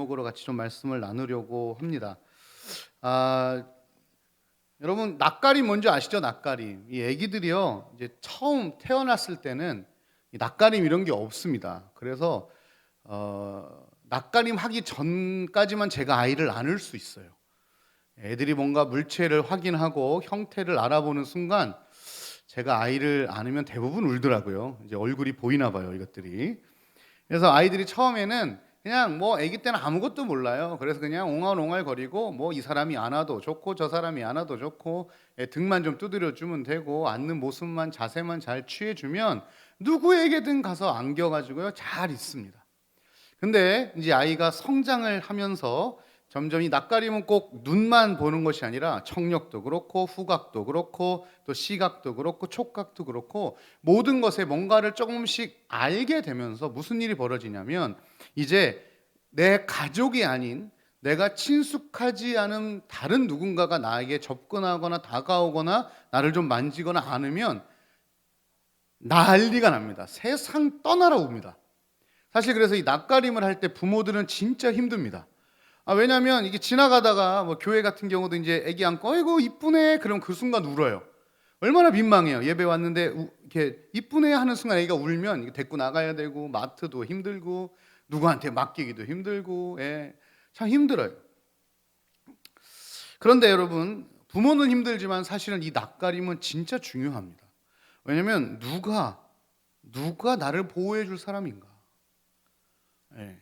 제목으로 같이 좀 말씀을 나누려고 합니다. 아, 여러분 낯가림 뭔지 아시죠? 낯가림. 이 아기들이요 이제 처음 태어났을 때는 이 낯가림 이런 게 없습니다. 그래서 낯가림 하기 전까지만 제가 아이를 안을 수 있어요. 애들이 뭔가 물체를 확인하고 형태를 알아보는 순간 제가 아이를 안으면 대부분 울더라고요. 이제 얼굴이 보이나 봐요, 이것들이. 그래서 아이들이 처음에는 그냥 뭐 아기 때는 아무것도 몰라요. 그래서 그냥 옹알옹알 거리고 뭐 이 사람이 안아도 좋고 저 사람이 안아도 좋고 등만 좀 두드려 주면 되고 앉는 모습만 자세만 잘 취해 주면 누구에게든 가서 안겨 가지고요 잘 있습니다. 근데 이제 아이가 성장을 하면서 점점 이 낯가림은 꼭 눈만 보는 것이 아니라 청력도 그렇고 후각도 그렇고 또 시각도 그렇고 촉각도 그렇고 모든 것에 뭔가를 조금씩 알게 되면서 무슨 일이 벌어지냐면 이제 내 가족이 아닌 내가 친숙하지 않은 다른 누군가가 나에게 접근하거나 다가오거나 나를 좀 만지거나 안으면 난리가 납니다. 세상 떠나라 옵니다. 사실 그래서 이 낯가림을 할 때 부모들은 진짜 힘듭니다. 왜냐하면 이게 지나가다가 뭐 교회 같은 경우도 이제 애기 안고 아이고 이쁘네 그럼 그 순간 울어요. 얼마나 민망해요. 예배 왔는데 이렇게 이쁘네 하는 순간 애기가 울면 이게 데리고 나가야 되고 마트도 힘들고 누구한테 맡기기도 힘들고 참 힘들어요. 그런데 여러분 부모는 힘들지만 사실은 이 낯가림은 진짜 중요합니다. 왜냐하면 누가 나를 보호해 줄 사람인가? 예.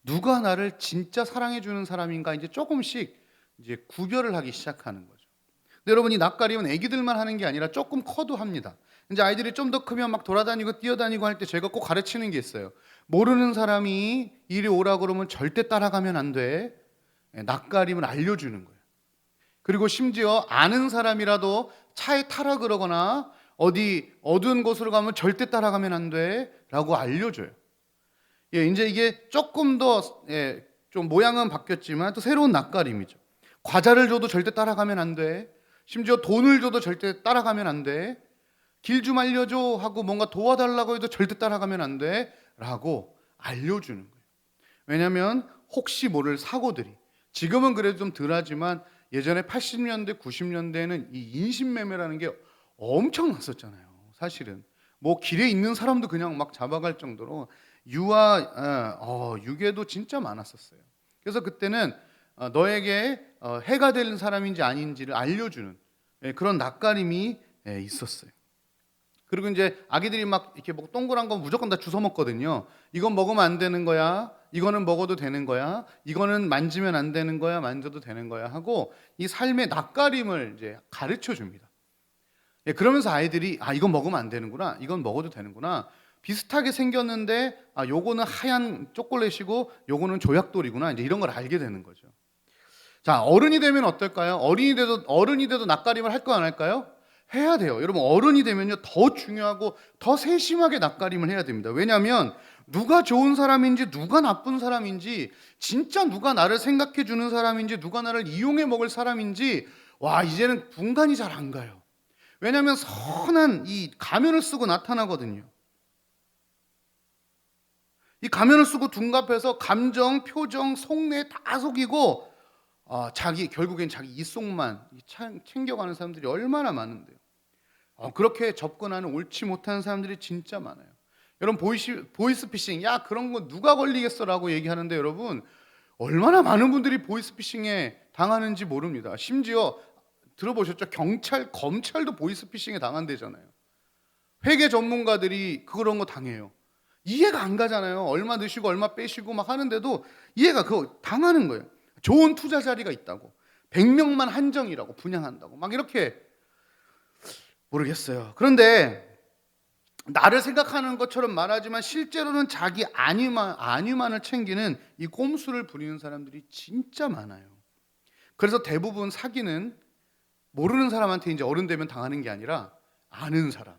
누가 나를 진짜 사랑해 주는 사람인가 이제 조금씩 이제 구별을 하기 시작하는 거죠. 근데 여러분 이 낯가림은 아기들만 하는 게 아니라 조금 커도 합니다. 이제 아이들이 좀 더 크면 막 돌아다니고 뛰어다니고 할 때 제가 꼭 가르치는 게 있어요. 모르는 사람이 이리 오라 그러면 절대 따라가면 안 돼. 낯가림을 알려주는 거예요. 그리고 심지어 아는 사람이라도 차에 타라 그러거나 어디 어두운 곳으로 가면 절대 따라가면 안 돼라고 알려줘요. 이제 이게 조금 더 좀 모양은 바뀌었지만 또 새로운 낯가림이죠. 과자를 줘도 절대 따라가면 안 돼. 심지어 돈을 줘도 절대 따라가면 안 돼. 길 좀 알려줘 하고 뭔가 도와달라고 해도 절대 따라가면 안 돼. 라고 알려주는 거예요. 왜냐하면 혹시 모를 사고들이 지금은 그래도 좀 덜하지만 예전에 80년대, 90년대에는 이 인신매매라는 게 엄청 났었잖아요. 사실은 뭐 길에 있는 사람도 그냥 막 잡아갈 정도로 유괴도 진짜 많았었어요. 그래서 그때는 너에게 해가 되는 사람인지 아닌지를 알려주는 그런 낯가림이 있었어요. 그리고 이제 아기들이 막 이렇게 뭐 동그란 건 무조건 다 주워 먹거든요. 이건 먹으면 안 되는 거야. 이거는 먹어도 되는 거야. 이거는 만지면 안 되는 거야. 만져도 되는 거야. 하고 이 삶의 낯가림을 이제 가르쳐 줍니다. 그러면서 아이들이 이건 먹으면 안 되는구나. 이건 먹어도 되는구나. 비슷하게 생겼는데 요거는 하얀 초콜릿이고 요거는 조약돌이구나. 이제 이런 걸 알게 되는 거죠. 자, 어른이 되면 어떨까요? 어른이 돼도 낯가림을 할 거 안 할까요? 해야 돼요. 여러분 어른이 되면요 더 중요하고 더 세심하게 낯가림을 해야 됩니다. 왜냐하면 누가 좋은 사람인지 누가 나쁜 사람인지 진짜 누가 나를 생각해 주는 사람인지 누가 나를 이용해 먹을 사람인지 이제는 분간이 잘 안 가요. 왜냐하면 선한 이 가면을 쓰고 나타나거든요. 이 가면을 쓰고 둔갑해서 감정, 표정, 속내 다 속이고 결국엔 자기 이속만 챙겨가는 사람들이 얼마나 많은데요. 그렇게 접근하는 옳지 못한 사람들이 진짜 많아요. 여러분 보이스피싱 그런 거 누가 걸리겠어라고 얘기하는데 여러분 얼마나 많은 분들이 보이스피싱에 당하는지 모릅니다. 심지어 들어보셨죠? 경찰, 검찰도 보이스피싱에 당한대잖아요. 회계 전문가들이 그런 거 당해요. 이해가 안 가잖아요. 얼마 넣으시고 얼마 빼시고 막 하는데도 이해가 그거 당하는 거예요. 좋은 투자 자리가 있다고 100명만 한정이라고 분양한다고 막 이렇게 모르겠어요. 그런데 나를 생각하는 것처럼 말하지만 실제로는 자기 안위만을 챙기는 이 꼼수를 부리는 사람들이 진짜 많아요. 그래서 대부분 사기는 모르는 사람한테 이제 어른 되면 당하는 게 아니라 아는 사람,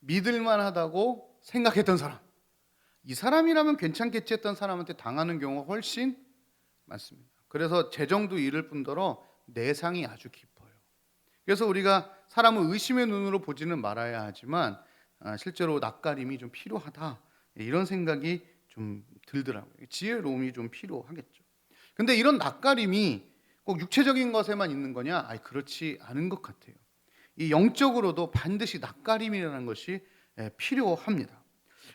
믿을만하다고 생각했던 사람, 이 사람이라면 괜찮겠지 했던 사람한테 당하는 경우가 훨씬 많습니다. 그래서 재정도 잃을 뿐더러 내상이 아주 깊어요. 그래서 우리가 사람을 의심의 눈으로 보지는 말아야 하지만 실제로 낯가림이 좀 필요하다 이런 생각이 좀 들더라고요. 지혜로움이 좀 필요하겠죠. 근데 이런 낯가림이 꼭 육체적인 것에만 있는 거냐? 그렇지 않은 것 같아요. 이 영적으로도 반드시 낯가림이라는 것이 필요합니다.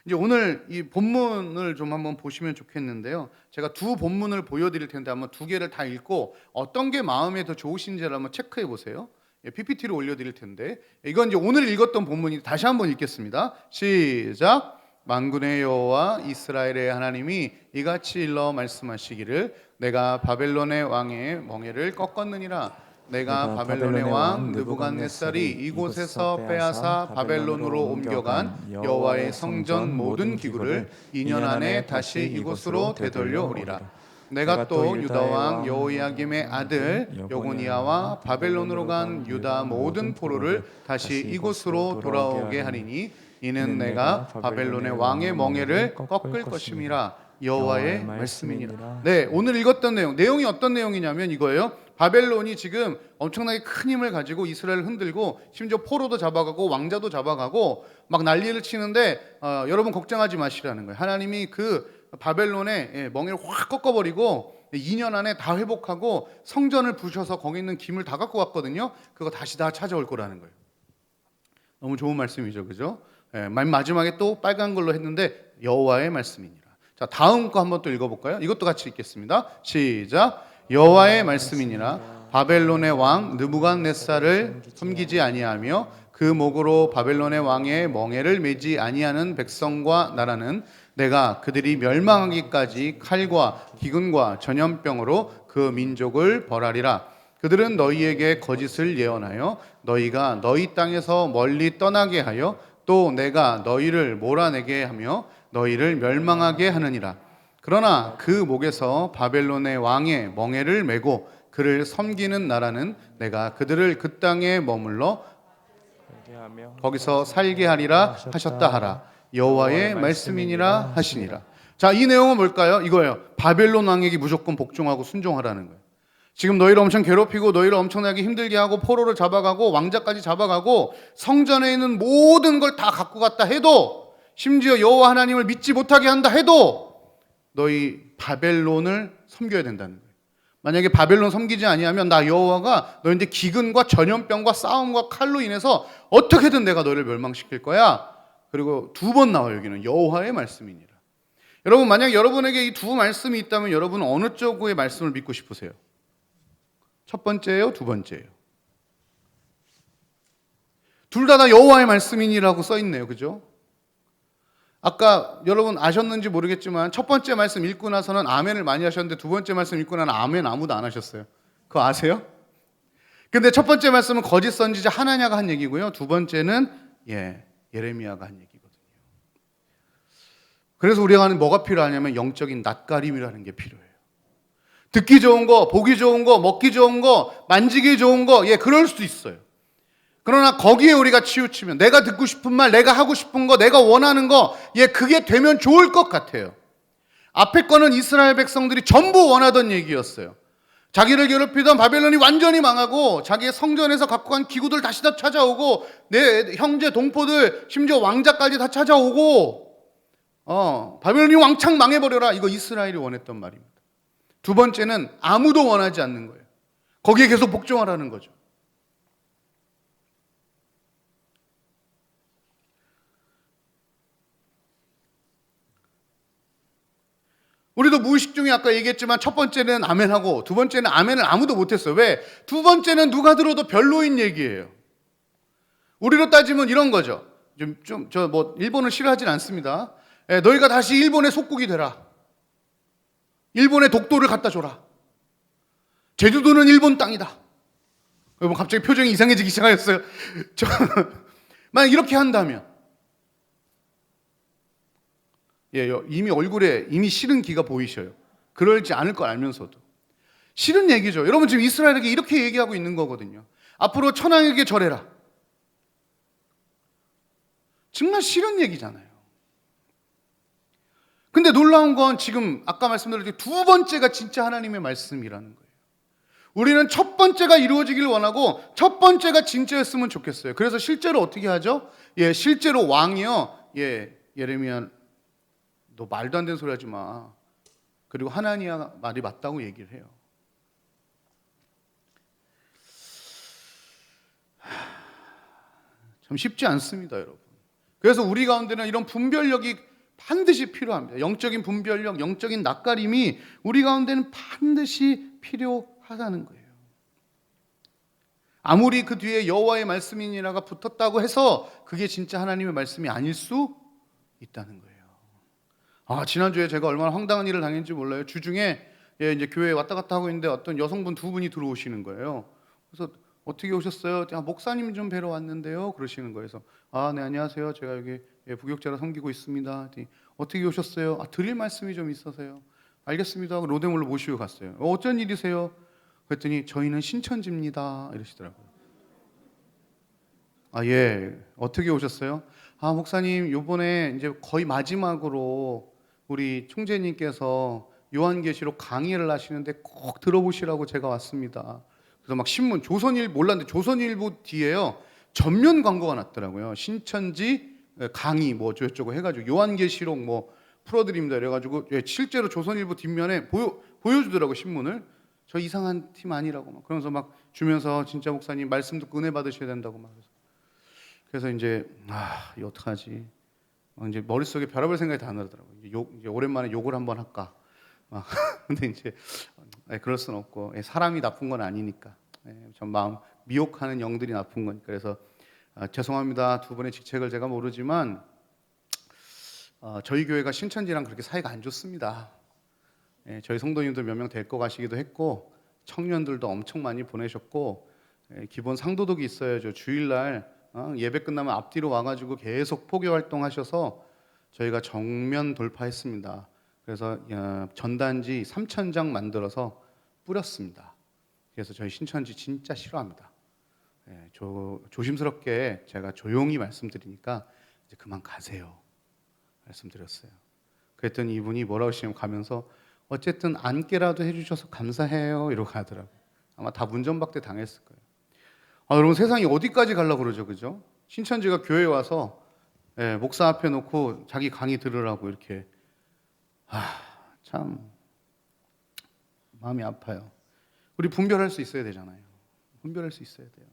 이제 오늘 이 본문을 좀 한번 보시면 좋겠는데요. 제가 두 본문을 보여드릴 텐데 한번 두 개를 다 읽고 어떤 게 마음에 더 좋으신지를 한번 체크해 보세요. PPT로 올려드릴 텐데 이건 이제 오늘 읽었던 본문이 다시 한번 읽겠습니다. 시작. 만군의 여호와 이스라엘의 하나님이 이같이 일러 말씀하시기를 내가 바벨론의 왕의 멍에를 꺾었느니라. 내가 바벨론의 왕 느부갓네살이 이곳에서 빼앗아 바벨론으로 옮겨간 여호와의 성전 모든 기구를 2년 안에 다시 이곳으로 되돌려 오리라. 내가 또 유다 왕 여호야김의 아들 여고니아와 바벨론으로 간 유다 모든 포로를 다시 이곳으로 돌아오게 하리니 이는 내가 바벨론의 왕의 멍에를 꺾을 것임이라. 여호와의 말씀이니라. 네, 오늘 읽었던 내용이 어떤 내용이냐면 이거예요. 바벨론이 지금 엄청나게 큰 힘을 가지고 이스라엘을 흔들고 심지어 포로도 잡아가고 왕자도 잡아가고 막 난리를 치는데 여러분 걱정하지 마시라는 거예요. 하나님이 그 바벨론의 멍에를 확 꺾어버리고 2년 안에 다 회복하고 성전을 부셔서 거기 있는 김을 다 갖고 왔거든요. 그거 다시 다 찾아올 거라는 거예요. 너무 좋은 말씀이죠, 그죠? 맨 마지막에 또 빨간 걸로 했는데 여호와의 말씀이니라. 자, 다음 거 한번 또 읽어볼까요? 이것도 같이 읽겠습니다. 시작. 여호와의 말씀이니라. 바벨론의 왕 느부갓네살을 섬기지 아니하며 그 목으로 바벨론의 왕의 멍에를 매지 아니하는 백성과 나라는 내가 그들이 멸망하기까지 칼과 기근과 전염병으로 그 민족을 벌하리라. 그들은 너희에게 거짓을 예언하여 너희가 너희 땅에서 멀리 떠나게 하여 또 내가 너희를 몰아내게 하며 너희를 멸망하게 하느니라. 그러나 그 목에서 바벨론의 왕의 멍에를 메고 그를 섬기는 나라는 내가 그들을 그 땅에 머물러 거기서 살게 하리라 하셨다 하라. 여호와의 말씀이니라 하시니라. 자, 이 내용은 뭘까요? 이거예요. 바벨론 왕에게 무조건 복종하고 순종하라는 거예요. 지금 너희를 엄청 괴롭히고 너희를 엄청나게 힘들게 하고 포로를 잡아가고 왕자까지 잡아가고 성전에 있는 모든 걸 다 갖고 갔다 해도 심지어 여호와 하나님을 믿지 못하게 한다 해도 너희 바벨론을 섬겨야 된다는 거예요. 만약에 바벨론 섬기지 아니하면 나 여호와가 너희한테 기근과 전염병과 싸움과 칼로 인해서 어떻게든 내가 너희를 멸망시킬 거야. 그리고 두 번 나와요. 여기는 여호와의 말씀이니라. 여러분, 만약 여러분에게 이 두 말씀이 있다면 여러분은 어느 쪽의 말씀을 믿고 싶으세요? 첫 번째예요? 두 번째예요? 둘 다 여호와의 말씀이니라고 써 있네요. 그죠? 아까 여러분 아셨는지 모르겠지만 첫 번째 말씀 읽고 나서는 아멘을 많이 하셨는데 두 번째 말씀 읽고 나는 아멘 아무도 안 하셨어요. 그거 아세요? 근데 첫 번째 말씀은 거짓 선지자 하나냐가 한 얘기고요. 두 번째는 예레미야가 한 얘기거든요. 그래서 우리가 하는 뭐가 필요하냐면 영적인 낯가림이라는 게 필요해요. 듣기 좋은 거, 보기 좋은 거, 먹기 좋은 거, 만지기 좋은 거, 그럴 수도 있어요. 그러나 거기에 우리가 치우치면 내가 듣고 싶은 말, 내가 하고 싶은 거, 내가 원하는 거, 그게 되면 좋을 것 같아요. 앞에 거는 이스라엘 백성들이 전부 원하던 얘기였어요. 자기를 괴롭히던 바벨론이 완전히 망하고 자기의 성전에서 갖고 간 기구들 다시 다 찾아오고 내 형제 동포들 심지어 왕자까지 다 찾아오고 바벨론이 왕창 망해버려라. 이거 이스라엘이 원했던 말입니다. 두 번째는 아무도 원하지 않는 거예요. 거기에 계속 복종하라는 거죠. 우리도 무의식 중에 아까 얘기했지만 첫 번째는 아멘하고 두 번째는 아멘을 아무도 못했어요. 왜? 두 번째는 누가 들어도 별로인 얘기예요. 우리로 따지면 이런 거죠. 일본을 싫어하진 않습니다. 너희가 다시 일본의 속국이 되라. 일본의 독도를 갖다 줘라. 제주도는 일본 땅이다. 여러분 갑자기 표정이 이상해지기 시작하였어요. 만약 이렇게 한다면 이미 얼굴에 이미 싫은 기가 보이셔요. 그러지 않을 걸 알면서도 싫은 얘기죠. 여러분 지금 이스라엘에게 이렇게 얘기하고 있는 거거든요. 앞으로 천황에게 절해라. 정말 싫은 얘기잖아요. 근데 놀라운 건 지금 아까 말씀드렸듯이 두 번째가 진짜 하나님의 말씀이라는 거예요. 우리는 첫 번째가 이루어지길 원하고 첫 번째가 진짜였으면 좋겠어요. 그래서 실제로 어떻게 하죠? 실제로 왕이요. 예레미야 너 말도 안 되는 소리 하지 마. 그리고 하나니아 말이 맞다고 얘기를 해요. 참 쉽지 않습니다, 여러분. 그래서 우리 가운데는 이런 분별력이 반드시 필요합니다. 영적인 분별력, 영적인 낯가림이 우리 가운데는 반드시 필요하다는 거예요. 아무리 그 뒤에 여호와의 말씀이니라가 붙었다고 해서 그게 진짜 하나님의 말씀이 아닐 수 있다는 거예요. 지난주에 제가 얼마나 황당한 일을 당했는지 몰라요. 주중에 이제 교회에 왔다 갔다 하고 있는데 어떤 여성분 두 분이 들어오시는 거예요. 그래서 어떻게 오셨어요? 목사님 좀 뵈러 왔는데요. 그러시는 거예요. 그래서 네, 안녕하세요. 제가 여기 부교육자로 섬기고 있습니다. 어떻게 오셨어요? 드릴 말씀이 좀 있어서요. 알겠습니다. 로데몰로 모시고 갔어요. 어쩐 일이세요? 그랬더니 저희는 신천지입니다. 이러시더라고요. 예. 어떻게 오셨어요? 목사님, 요번에 이제 거의 마지막으로 우리 총재님께서 요한계시록 강의를 하시는데 꼭 들어보시라고 제가 왔습니다. 그래서 막 신문, 조선일보, 몰랐는데 조선일보 뒤에요. 전면 광고가 났더라고요. 신천지 강의 뭐 저쩌고 해가지고 요한계시록 뭐 풀어드립니다. 이래가지고 실제로 조선일보 뒷면에 보여주더라고 신문을. 저 이상한 팀 아니라고 막 그러면서 막 주면서 진짜 목사님 말씀 듣고 은혜 받으셔야 된다고 막 그래서 이제 이거 어떡하지? 이제 머릿속에 별의별 생각이 다 나더라고요. 이제 오랜만에 욕을 한번 할까? 근데 이제 그럴 수는 없고 사람이 나쁜 건 아니니까 전 마음 미혹하는 영들이 나쁜 거니까 그래서 죄송합니다. 두 분의 직책을 제가 모르지만 저희 교회가 신천지랑 그렇게 사이가 안 좋습니다. 저희 성도님들 몇 명 데리고 가시기도 했고 청년들도 엄청 많이 보내셨고 기본 상도덕이 있어야죠. 주일날 예배 끝나면 앞뒤로 와가지고 계속 포교 활동하셔서 저희가 정면 돌파했습니다. 그래서 전단지 3,000장 만들어서 뿌렸습니다. 그래서 저희 신천지 진짜 싫어합니다. 조심스럽게 제가 조용히 말씀드리니까 이제 그만 가세요 말씀드렸어요. 그랬더니 이분이 뭐라고 하시냐면 가면서 어쨌든 안깨라도 해주셔서 감사해요 이러고 가더라고요. 아마 다 문전박대 당했을 거예요. 여러분 세상이 어디까지 가려고 그러죠, 그죠? 신천지가 교회에 와서 목사 앞에 놓고 자기 강의 들으라고 이렇게 참 마음이 아파요. 우리 분별할 수 있어야 되잖아요. 분별할 수 있어야 돼요.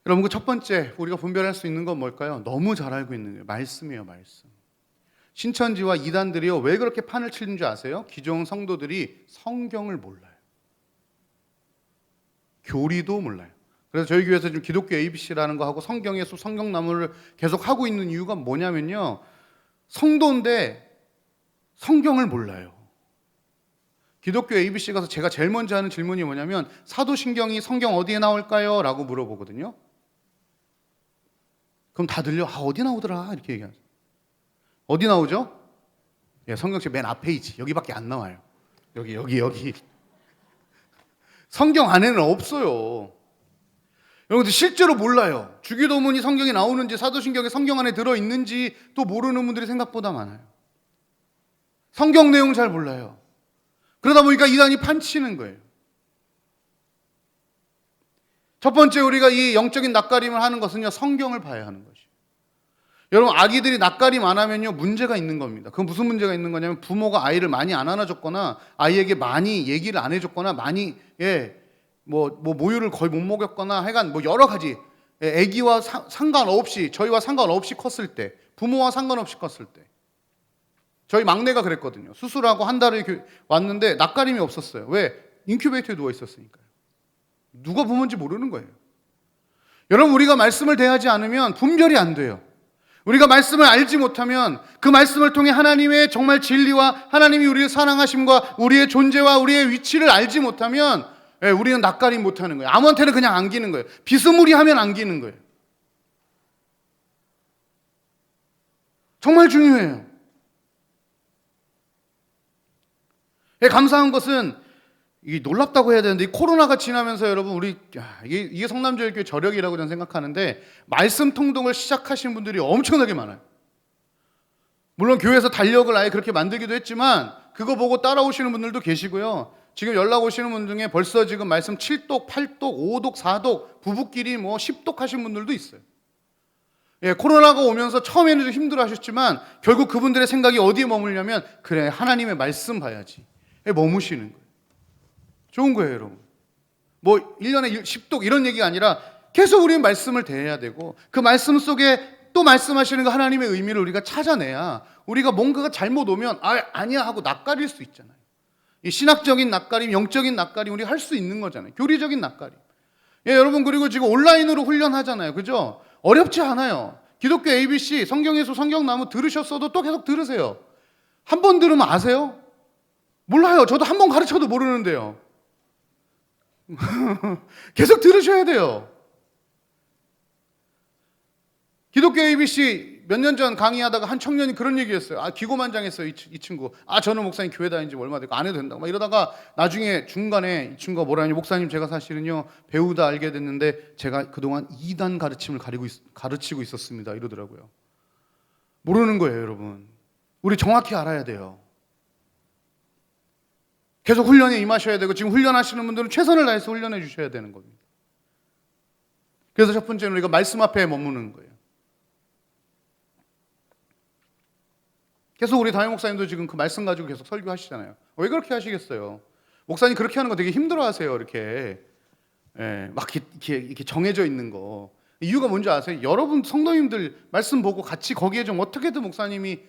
여러분 그 첫 번째 우리가 분별할 수 있는 건 뭘까요? 너무 잘 알고 있는 거예요. 말씀이에요, 말씀. 신천지와 이단들이요 왜 그렇게 판을 치는 줄 아세요? 기존 성도들이 성경을 몰라요. 교리도 몰라요. 그래서 저희 교회에서 지금 기독교 ABC라는 거 하고 성경의 숲, 성경나무를 계속 하고 있는 이유가 뭐냐면요, 성도인데 성경을 몰라요. 기독교 ABC 가서 제가 제일 먼저 하는 질문이 뭐냐면 사도신경이 성경 어디에 나올까요? 라고 물어보거든요. 그럼 다들요 어디 나오더라 이렇게 얘기하죠. 어디 나오죠? 성경책 맨 앞에 있지. 여기밖에 안 나와요. 여기. 성경 안에는 없어요. 여러분들 실제로 몰라요. 주기도문이 성경에 나오는지 사도신경이 성경 안에 들어있는지 또 모르는 분들이 생각보다 많아요. 성경 내용 잘 몰라요. 그러다 보니까 이단이 판치는 거예요. 첫 번째 우리가 이 영적인 낯가림을 하는 것은요 성경을 봐야 하는 것이에요. 여러분 아기들이 낯가림 안 하면요 문제가 있는 겁니다. 그건 무슨 문제가 있는 거냐면 부모가 아이를 많이 안 안아줬거나 아이에게 많이 얘기를 안 해줬거나 많이 모유를 거의 못 먹였거나 하여간 여러 가지 아기와 상관없이 저희와 상관없이 컸을 때 부모와 상관없이 컸을 때 저희 막내가 그랬거든요. 수술하고 한 달을 왔는데 낯가림이 없었어요. 왜? 인큐베이터에 누워 있었으니까요. 누가 부모인지 모르는 거예요. 여러분 우리가 말씀을 대하지 않으면 분별이 안 돼요. 우리가 말씀을 알지 못하면 그 말씀을 통해 하나님의 정말 진리와 하나님이 우리를 사랑하심과 우리의 존재와 우리의 위치를 알지 못하면 우리는 낯가림 못하는 거예요. 아무한테는 그냥 안기는 거예요. 비스무리하면 안기는 거예요. 정말 중요해요. 감사한 것은 이게 놀랍다고 해야 되는데 이 코로나가 지나면서 여러분 이게 성남교회 저력이라고 저는 생각하는데 말씀 통독을 시작하신 분들이 엄청나게 많아요. 물론 교회에서 달력을 아예 그렇게 만들기도 했지만 그거 보고 따라오시는 분들도 계시고요. 지금 연락 오시는 분 중에 벌써 지금 말씀 7독, 8독, 5독, 4독 부부끼리 10독 하신 분들도 있어요. 코로나가 오면서 처음에는 좀 힘들어하셨지만 결국 그분들의 생각이 어디에 머물냐면 그래 하나님의 말씀 봐야지 머무시는 거예요. 좋은 거예요, 여러분. 뭐 1년에 10독 이런 얘기가 아니라 계속 우리는 말씀을 대해야 되고 그 말씀 속에 또 말씀하시는 그 하나님의 의미를 우리가 찾아내야 우리가 뭔가가 잘못 오면 아니야 하고 낯가릴 수 있잖아요. 이 신학적인 낯가림, 영적인 낯가림 우리가 할 수 있는 거잖아요. 교리적인 낯가림. 여러분 그리고 지금 온라인으로 훈련하잖아요. 그죠? 어렵지 않아요. 기독교 ABC 성경에서 성경나무 들으셨어도 또 계속 들으세요. 한 번 들으면 아세요? 몰라요. 저도 한 번 가르쳐도 모르는데요. 계속 들으셔야 돼요. 기독교 ABC 몇 년 전 강의하다가 한 청년이 그런 얘기했어요. 기고만장했어요. 이 친구. 저는 목사님 교회 다닌 지 얼마 됐고 안 해도 된다고 막 이러다가 나중에 중간에 이 친구가 뭐라니 목사님 제가 사실은요 배우다 알게 됐는데 제가 그동안 2단 가르침을 가르치고 있었습니다. 이러더라고요. 모르는 거예요, 여러분. 우리 정확히 알아야 돼요. 계속 훈련에 임하셔야 되고 지금 훈련하시는 분들은 최선을 다해서 훈련해 주셔야 되는 겁니다. 그래서 첫 번째는 우리가 말씀 앞에 머무는 거예요. 계속 우리 담임 목사님도 지금 그 말씀 가지고 계속 설교하시잖아요. 왜 그렇게 하시겠어요? 목사님 그렇게 하는 거 되게 힘들어하세요. 이렇게 막 이렇게 정해져 있는 거. 이유가 뭔지 아세요? 여러분 성도님들 말씀 보고 같이 거기에 좀 어떻게든 목사님이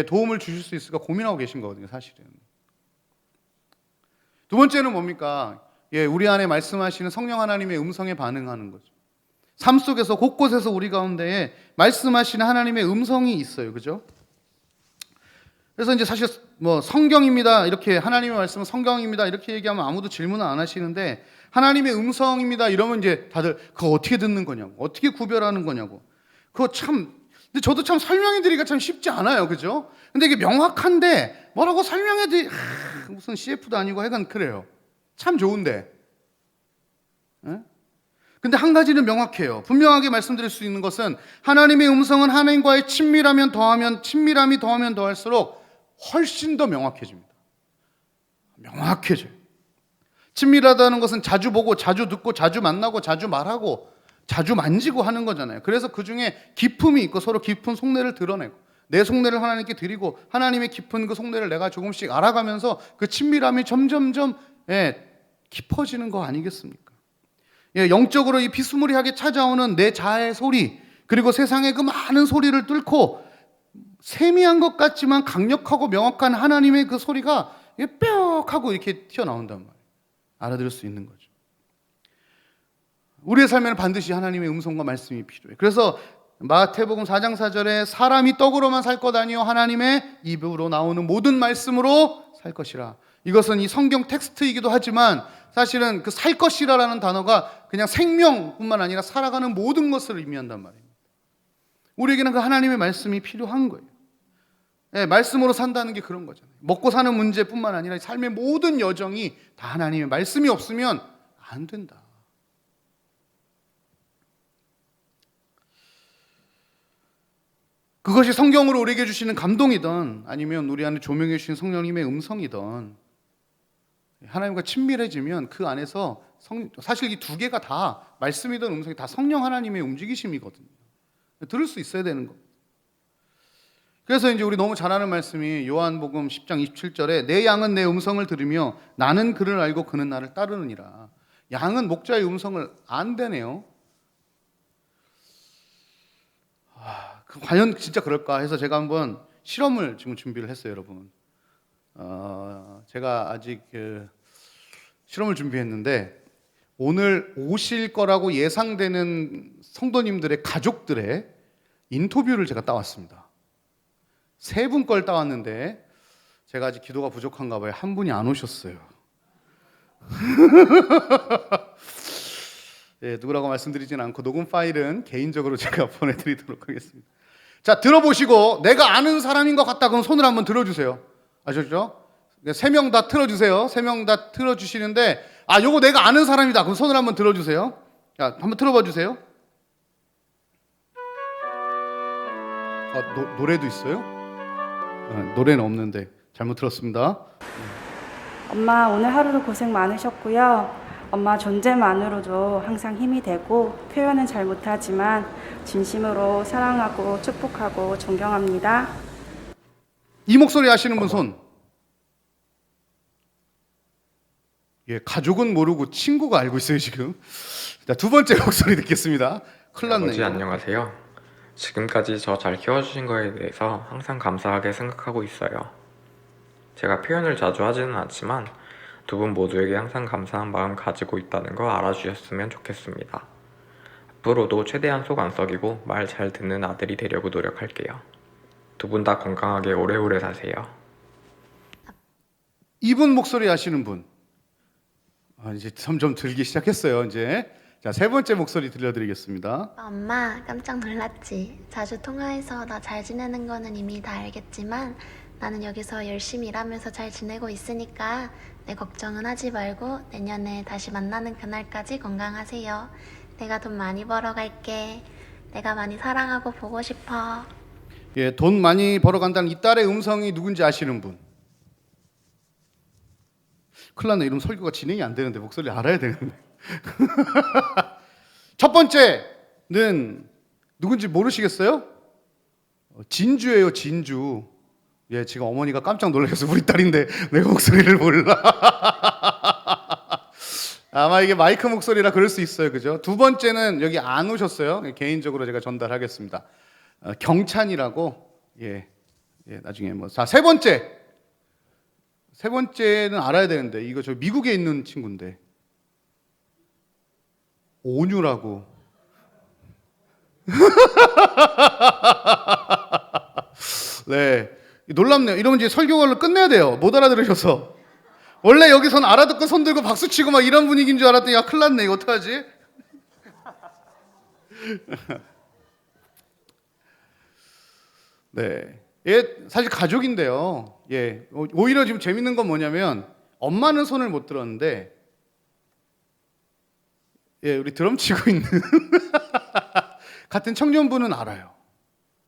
도움을 주실 수 있을까 고민하고 계신 거거든요, 사실은. 두 번째는 뭡니까? 우리 안에 말씀하시는 성령 하나님의 음성에 반응하는 거죠. 삶 속에서 곳곳에서 우리 가운데에 말씀하시는 하나님의 음성이 있어요, 그죠? 그래서 이제 사실 뭐 성경입니다 이렇게 하나님의 말씀은 성경입니다 이렇게 얘기하면 아무도 질문을 안 하시는데 하나님의 음성입니다 이러면 이제 다들 그거 어떻게 듣는 거냐고 어떻게 구별하는 거냐고 그거 참 근데 저도 참 설명해 드리기가 참 쉽지 않아요, 그죠? 근데 이게 명확한데 뭐라고 설명해 드리 무슨 CF도 아니고 하여간 그래요. 참 좋은데 근데 한 가지는 명확해요. 분명하게 말씀드릴 수 있는 것은 하나님의 음성은 하나님과의 친밀함이 더하면 더할수록 훨씬 더 명확해집니다. 명확해져요. 친밀하다는 것은 자주 보고 자주 듣고 자주 만나고 자주 말하고 자주 만지고 하는 거잖아요. 그래서 그 중에 깊음이 있고 서로 깊은 속내를 드러내고 내 속내를 하나님께 드리고 하나님의 깊은 그 속내를 내가 조금씩 알아가면서 그 친밀함이 점점점 깊어지는 거 아니겠습니까? 영적으로 이 비스무리하게 찾아오는 내 자아의 소리 그리고 세상의 그 많은 소리를 뚫고 세미한 것 같지만 강력하고 명확한 하나님의 그 소리가 뼈 하고 이렇게 튀어나온단 말이에요. 알아들을 수 있는 거죠. 우리의 삶에는 반드시 하나님의 음성과 말씀이 필요해요. 그래서 마태복음 4장 4절에 사람이 떡으로만 살 것 아니요 하나님의 입으로 나오는 모든 말씀으로 살 것이라. 이것은 이 성경 텍스트이기도 하지만 사실은 그 살 것이라라는 단어가 그냥 생명뿐만 아니라 살아가는 모든 것을 의미한단 말입니다. 우리에게는 그 하나님의 말씀이 필요한 거예요. 말씀으로 산다는 게 그런 거잖아요. 먹고 사는 문제뿐만 아니라 삶의 모든 여정이 다 하나님의 말씀이 없으면 안 된다. 그것이 성경으로 우리에게 주시는 감동이든 아니면 우리 안에 조명해 주신 성령님의 음성이든 하나님과 친밀해지면 그 안에서 사실 이 두 개가 다 말씀이든 음성이 다 성령 하나님의 움직이심이거든요. 들을 수 있어야 되는 겁니다. 그래서 이제 우리 너무 잘 아는 말씀이 요한복음 10장 27절에 내 양은 내 음성을 들으며 나는 그를 알고 그는 나를 따르느니라. 양은 목자의 음성을 안대네요. 과연 진짜 그럴까 해서 제가 한번 실험을 지금 준비를 했어요, 여러분. 제가 아직 실험을 준비했는데 오늘 오실 거라고 예상되는 성도님들의 가족들의 인터뷰를 제가 따왔습니다. 3분 걸 따왔는데 제가 아직 기도가 부족한가 봐요. 한 분이 안 오셨어요. 누구라고 말씀드리진 않고 녹음 파일은 개인적으로 제가 보내드리도록 하겠습니다. 자, 들어보시고 내가 아는 사람인 것 같다 그럼 손을 한번 들어주세요. 아셨죠? 3명 다 틀어주세요. 3명 다 틀어주시는데 요거 내가 아는 사람이다 그럼 손을 한번 들어주세요. 자, 한번 틀어봐 주세요. 노래도 있어요? 노래는 없는데 잘못 들었습니다. 엄마 오늘 하루도 고생 많으셨고요. 엄마 존재만으로도 항상 힘이 되고 표현은 잘 못하지만 진심으로 사랑하고 축복하고 존경합니다. 이 목소리 아시는 분 손. 예, 가족은 모르고 친구가 알고 있어요 지금. 자, 두 번째 목소리 듣겠습니다. 큰일 났네. 아버지 안녕하세요. 지금까지 저 잘 키워주신 거에 대해서 항상 감사하게 생각하고 있어요. 제가 표현을 자주 하지는 않지만 두 분 모두에게 항상 감사한 마음 가지고 있다는 거 알아주셨으면 좋겠습니다. 앞으로도 최대한 속 안 썩이고 말 잘 듣는 아들이 되려고 노력할게요. 두 분 다 건강하게 오래오래 사세요. 이분 목소리 아시는 분. 이제 점점 들기 시작했어요. 이제 자, 세 번째 목소리 들려드리겠습니다. 엄마 깜짝 놀랐지. 자주 통화해서 나 잘 지내는 거는 이미 다 알겠지만 나는 여기서 열심히 일하면서 잘 지내고 있으니까 내 걱정은 하지 말고 내년에 다시 만나는 그날까지 건강하세요. 내가 돈 많이 벌어 갈게. 내가 많이 사랑하고 보고 싶어. 예, 돈 많이 벌어간다는 이 딸의 음성이 누군지 아시는 분. 큰일 났네. 이러면 설교가 진행이 안 되는데 목소리 알아야 되는데. 첫 번째는 누군지 모르시겠어요? 진주예요, 진주. 예, 지금 어머니가 깜짝 놀라셔서 우리 딸인데 내가 목소리를 몰라. 아마 이게 마이크 목소리라 그럴 수 있어요, 그죠? 두 번째는 여기 안 오셨어요. 개인적으로 제가 전달하겠습니다. 경찬이라고. 예, 나중에 뭐. 자, 세 번째는 알아야 되는데 이거 저 미국에 있는 친구인데 온유라고. 네, 놀랍네요. 이러면 이제 설교를 끝내야 돼요. 못 알아들으셔서. 원래 여기선 알아듣고 손 들고 박수 치고 막 이런 분위기인 줄 알았더니 야 큰일 났네. 이거 어떡하지? 네, 사실 가족인데요. 예, 오히려 지금 재밌는 건 뭐냐면 엄마는 손을 못 들었는데 우리 드럼 치고 있는 같은 청년분은 알아요.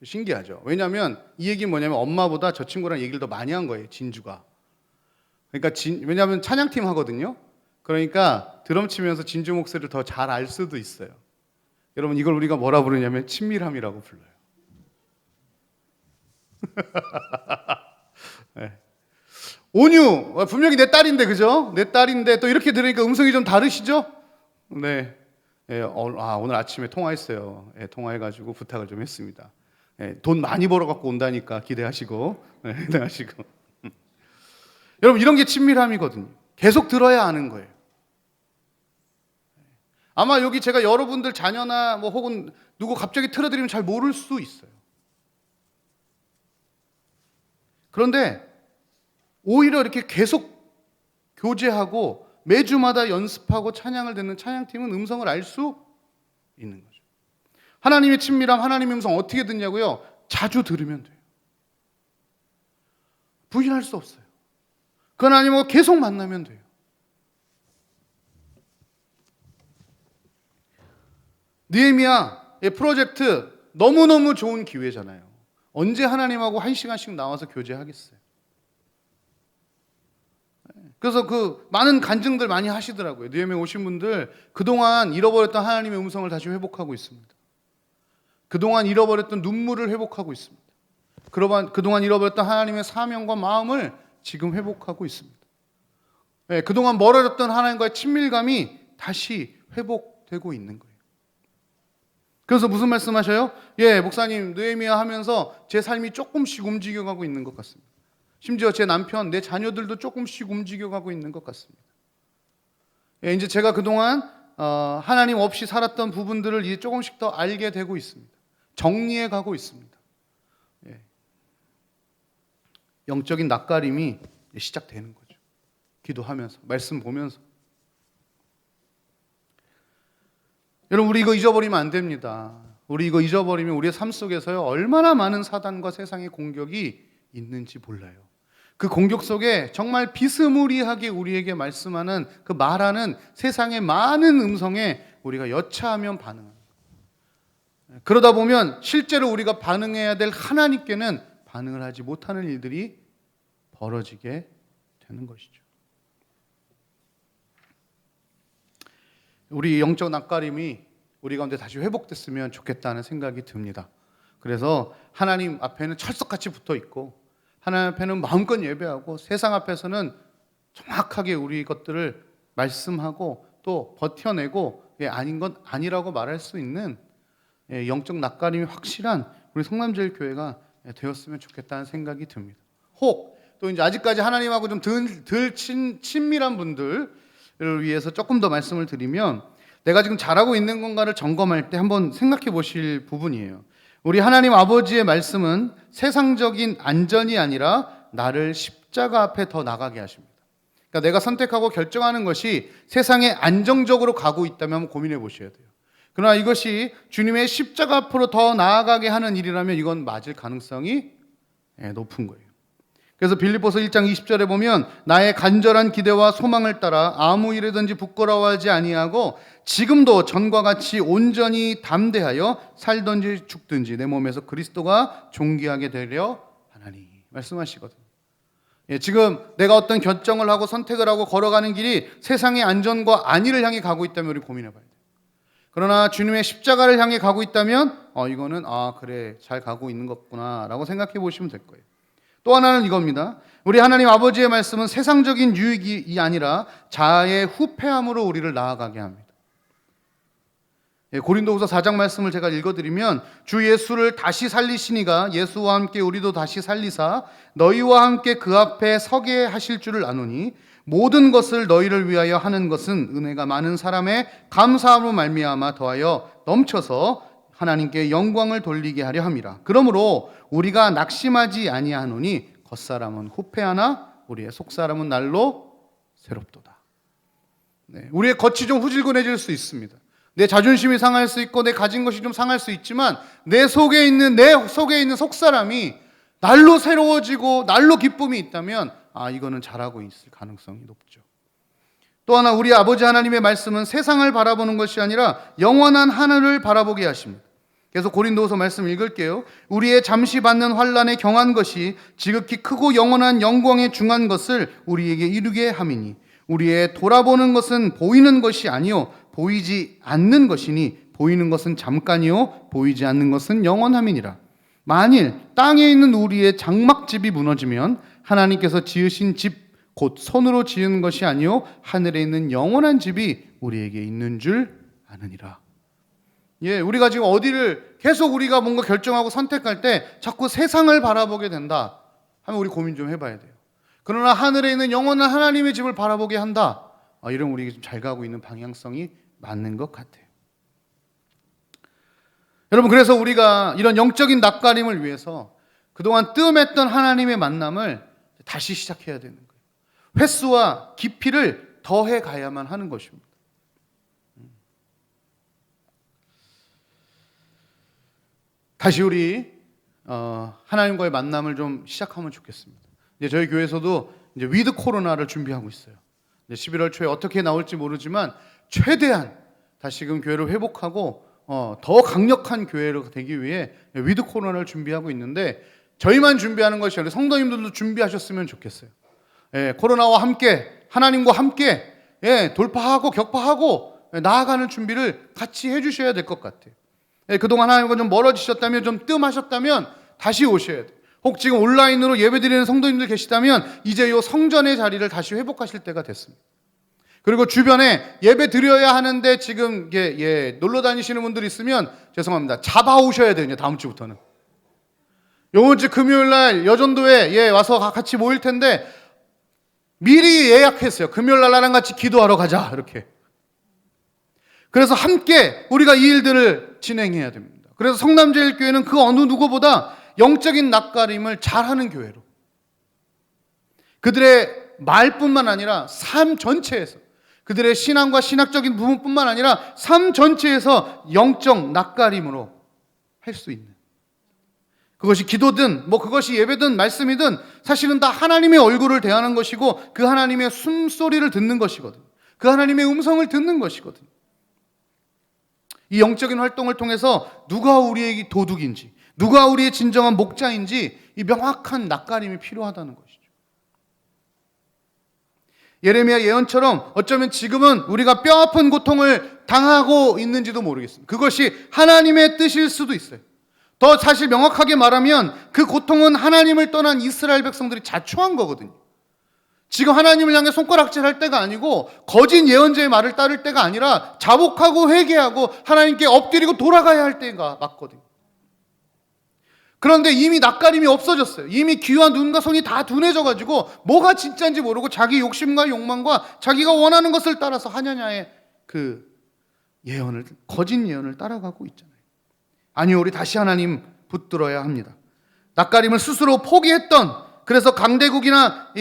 신기하죠. 왜냐하면 이 얘기는 뭐냐면 엄마보다 저 친구랑 얘기를 더 많이 한 거예요. 진주가. 그러니까 왜냐하면 찬양팀 하거든요. 그러니까 드럼 치면서 진주 목소리를 더 잘 알 수도 있어요. 여러분 이걸 우리가 뭐라 부르냐면 친밀함이라고 불러요. 네. 온유 분명히 내 딸인데 그죠? 내 딸인데 또 이렇게 들으니까 음성이 좀 다르시죠? 네. 오늘 아침에 통화했어요. 통화해가지고 부탁을 좀 했습니다. 돈 많이 벌어갖고 온다니까 기대하시고 기대하시고. 여러분 이런 게 친밀함이거든요. 계속 들어야 아는 거예요. 아마 여기 제가 여러분들 자녀나 뭐 혹은 누구 갑자기 틀어드리면 잘 모를 수 있어요. 그런데 오히려 이렇게 계속 교제하고 매주마다 연습하고 찬양을 듣는 찬양팀은 음성을 알 수 있는 거죠. 하나님의 친밀함, 하나님의 음성 어떻게 듣냐고요? 자주 들으면 돼요. 부인할 수 없어요. 그 하나님과 계속 만나면 돼요. 느헤미야의 프로젝트 너무너무 좋은 기회잖아요. 언제 하나님하고 1시간씩 나와서 교제하겠어요? 그래서 그 많은 간증들 많이 하시더라고요. 느헤미야 오신 분들 그동안 잃어버렸던 하나님의 음성을 다시 회복하고 있습니다. 그동안 잃어버렸던 눈물을 회복하고 있습니다. 그동안 잃어버렸던 하나님의 사명과 마음을 지금 회복하고 있습니다. 그동안 멀어졌던 하나님과의 친밀감이 다시 회복되고 있는 거예요. 그래서 무슨 말씀하셔요? 목사님 느헤미야 하면서 제 삶이 조금씩 움직여가고 있는 것 같습니다. 심지어 제 남편, 내 자녀들도 조금씩 움직여가고 있는 것 같습니다. 이제 제가 그동안 하나님 없이 살았던 부분들을 이제 조금씩 더 알게 되고 있습니다. 정리해 가고 있습니다. 영적인 낯가림이 시작되는 거죠. 기도하면서, 말씀 보면서. 여러분 우리 이거 잊어버리면 안 됩니다. 우리 이거 잊어버리면 우리의 삶 속에서요 얼마나 많은 사단과 세상의 공격이 있는지 몰라요. 그 공격 속에 정말 비스무리하게 우리에게 말씀하는 그 말하는 세상의 많은 음성에 우리가 여차하면 반응합니다. 그러다 보면 실제로 우리가 반응해야 될 하나님께는 반응을 하지 못하는 일들이 벌어지게 되는 것이죠. 우리 영적 낯가림이 우리 가운데 다시 회복됐으면 좋겠다는 생각이 듭니다. 그래서 하나님 앞에는 철석같이 붙어 있고 하나님 앞에는 마음껏 예배하고 세상 앞에서는 정확하게 우리 것들을 말씀하고 또 버텨내고 아닌 건 아니라고 말할 수 있는 영적 낯가림이 확실한 우리 성남제일교회가 되었으면 좋겠다는 생각이 듭니다. 혹 또 이제 아직까지 하나님하고 좀 덜 친밀한 분들을 위해서 조금 더 말씀을 드리면 내가 지금 잘하고 있는 건가를 점검할 때 한번 생각해 보실 부분이에요. 우리 하나님 아버지의 말씀은 세상적인 안전이 아니라 나를 십자가 앞에 더 나가게 하십니다. 그러니까 내가 선택하고 결정하는 것이 세상에 안정적으로 가고 있다면 한번 고민해 보셔야 돼요. 그러나 이것이 주님의 십자가 앞으로 더 나아가게 하는 일이라면 이건 맞을 가능성이 높은 거예요. 그래서 빌립보서 1장 20절에 보면 나의 간절한 기대와 소망을 따라 아무 일에든지 부끄러워하지 아니하고 지금도 전과 같이 온전히 담대하여 살든지 죽든지 내 몸에서 그리스도가 존귀하게 되려 하나니 말씀하시거든요. 지금 내가 어떤 결정을 하고 선택을 하고 걸어가는 길이 세상의 안전과 안위를 향해 가고 있다면 우리 고민해 봐야 돼요. 그러나 주님의 십자가를 향해 가고 있다면 이거는 그래 잘 가고 있는 거구나 라고 생각해 보시면 될 거예요. 또 하나는 이겁니다. 우리 하나님 아버지의 말씀은 세상적인 유익이 아니라 자아의 후패함으로 우리를 나아가게 합니다. 고린도후서 4장 말씀을 제가 읽어드리면 주 예수를 다시 살리시니가 예수와 함께 우리도 다시 살리사 너희와 함께 그 앞에 서게 하실 줄을 아노니 모든 것을 너희를 위하여 하는 것은 은혜가 많은 사람의 감사함으로 말미암아 더하여 넘쳐서 하나님께 영광을 돌리게 하려 함이라. 그러므로 우리가 낙심하지 아니하노니 겉사람은 후패하나 우리의 속사람은 날로 새롭도다. 우리의 겉이 좀 후질근해질 수 있습니다. 내 자존심이 상할 수 있고 내 가진 것이 좀 상할 수 있지만 내 속에 있는 속사람이 날로 새로워지고 날로 기쁨이 있다면 이거는 잘하고 있을 가능성이 높죠. 또 하나 우리 아버지 하나님의 말씀은 세상을 바라보는 것이 아니라 영원한 하늘을 바라보게 하십니다. 그래서 고린도후서 말씀 읽을게요. 우리의 잠시 받는 환난에 경한 것이 지극히 크고 영원한 영광에 중한 것을 우리에게 이루게 함이니 우리의 돌아보는 것은 보이는 것이 아니요 보이지 않는 것이니 보이는 것은 잠깐이요 보이지 않는 것은 영원함이니라. 만일 땅에 있는 우리의 장막집이 무너지면 하나님께서 지으신 집 곧 손으로 지은 것이 아니요 하늘에 있는 영원한 집이 우리에게 있는 줄 아느니라. 우리가 지금 어디를 계속 우리가 뭔가 결정하고 선택할 때 자꾸 세상을 바라보게 된다 하면 우리 고민 좀 해봐야 돼요. 그러나 하늘에 있는 영원한 하나님의 집을 바라보게 한다. 이러면 우리가 좀 잘 가고 있는 방향성이 맞는 것 같아요. 여러분, 그래서 우리가 이런 영적인 낯가림을 위해서 그동안 뜸했던 하나님의 만남을 다시 시작해야 되는 거예요. 횟수와 깊이를 더해 가야만 하는 것입니다. 다시 우리 하나님과의 만남을 좀 시작하면 좋겠습니다. 이제 저희 교회에서도 이제 위드 코로나를 준비하고 있어요. 이제 11월 초에 어떻게 나올지 모르지만 최대한 다시금 교회를 회복하고 더 강력한 교회로 되기 위해 위드 코로나를 준비하고 있는데 저희만 준비하는 것이 아니라 성도님들도 준비하셨으면 좋겠어요. 코로나와 함께 하나님과 함께 돌파하고 격파하고 나아가는 준비를 같이 해주셔야 될 것 같아요. 그동안 하나님과 좀 멀어지셨다면 좀 뜸하셨다면 다시 오셔야 돼요. 혹 지금 온라인으로 예배드리는 성도님들 계시다면 이제 이 성전의 자리를 다시 회복하실 때가 됐습니다. 그리고 주변에 예배 드려야 하는데 지금 놀러 다니시는 분들이 있으면 죄송합니다. 잡아오셔야 돼요. 다음 주부터는. 이번 주 금요일 날 여전도에 와서 같이 모일 텐데 미리 예약했어요. 금요일 날 나랑 같이 기도하러 가자 이렇게. 그래서 함께 우리가 이 일들을 진행해야 됩니다. 그래서 성남제일교회는 그 어느 누구보다 영적인 낯가림을 잘하는 교회로 그들의 말뿐만 아니라 삶 전체에서 그들의 신앙과 신학적인 부분뿐만 아니라 삶 전체에서 영적 낯가림으로 할 수 있는 그것이 기도든 그것이 예배든 말씀이든 사실은 다 하나님의 얼굴을 대하는 것이고 그 하나님의 숨소리를 듣는 것이거든요. 그 하나님의 음성을 듣는 것이거든요. 이 영적인 활동을 통해서 누가 우리의 도둑인지 누가 우리의 진정한 목자인지 이 명확한 낯가림이 필요하다는 것이죠. 예레미야 예언처럼 어쩌면 지금은 우리가 뼈아픈 고통을 당하고 있는지도 모르겠습니다. 그것이 하나님의 뜻일 수도 있어요. 더 사실 명확하게 말하면 그 고통은 하나님을 떠난 이스라엘 백성들이 자초한 거거든요. 지금 하나님을 향해 손가락질할 때가 아니고 거짓 예언자의 말을 따를 때가 아니라 자복하고 회개하고 하나님께 엎드리고 돌아가야 할 때가 맞거든요. 그런데 이미 낯가림이 없어졌어요. 이미 귀와 눈과 손이 다 둔해져가지고 뭐가 진짜인지 모르고 자기 욕심과 욕망과 자기가 원하는 것을 따라서 하냐냐의 그 예언을, 거짓 예언을 따라가고 있잖아요. 아니요, 우리 다시 하나님 붙들어야 합니다. 낯가림을 스스로 포기했던, 그래서 강대국이나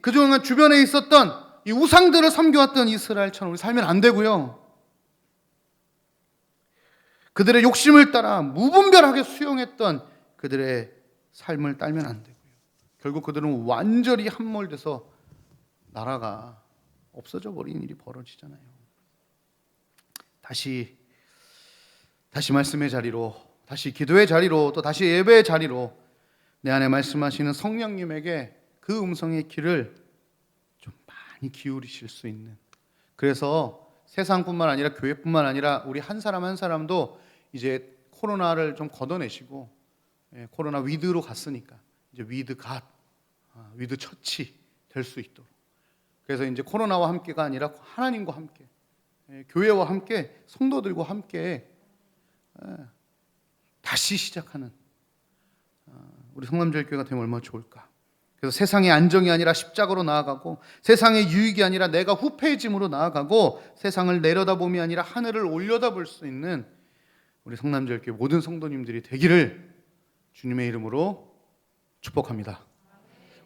그동안 주변에 있었던 이 우상들을 섬겨왔던 이스라엘처럼 우리 살면 안 되고요. 그들의 욕심을 따라 무분별하게 수용했던 그들의 삶을 따르면 안 되고요. 결국 그들은 완전히 함몰돼서 나라가 없어져 버린 일이 벌어지잖아요. 다시 말씀의 자리로, 다시 기도의 자리로, 또 다시 예배의 자리로 내 안에 말씀하시는 성령님에게 그 음성의 귀를 좀 많이 기울이실 수 있는, 그래서 세상뿐만 아니라 교회뿐만 아니라 우리 한 사람 한 사람도 이제 코로나를 좀 걷어내시고, 코로나 위드로 갔으니까 이제 위드 처치 될 수 있도록, 그래서 이제 코로나와 함께가 아니라 하나님과 함께, 교회와 함께, 성도들과 함께 다시 시작하는 우리 성남제일교회가 되면 얼마나 좋을까. 그래서 세상의 안정이 아니라 십자가로 나아가고, 세상의 유익이 아니라 내가 후패해짐으로 나아가고, 세상을 내려다봄이 아니라 하늘을 올려다볼 수 있는 우리 성남제일교회 모든 성도님들이 되기를 주님의 이름으로 축복합니다.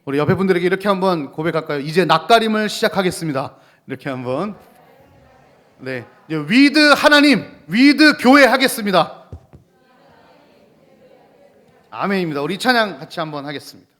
우리 옆에 분들에게 이렇게 한번 고백할까요? 이제 낯가림을 시작하겠습니다. 이렇게 한번. 네, 이제 위드 하나님, 위드 교회 하겠습니다. 아멘입니다. 우리 찬양 같이 한번 하겠습니다.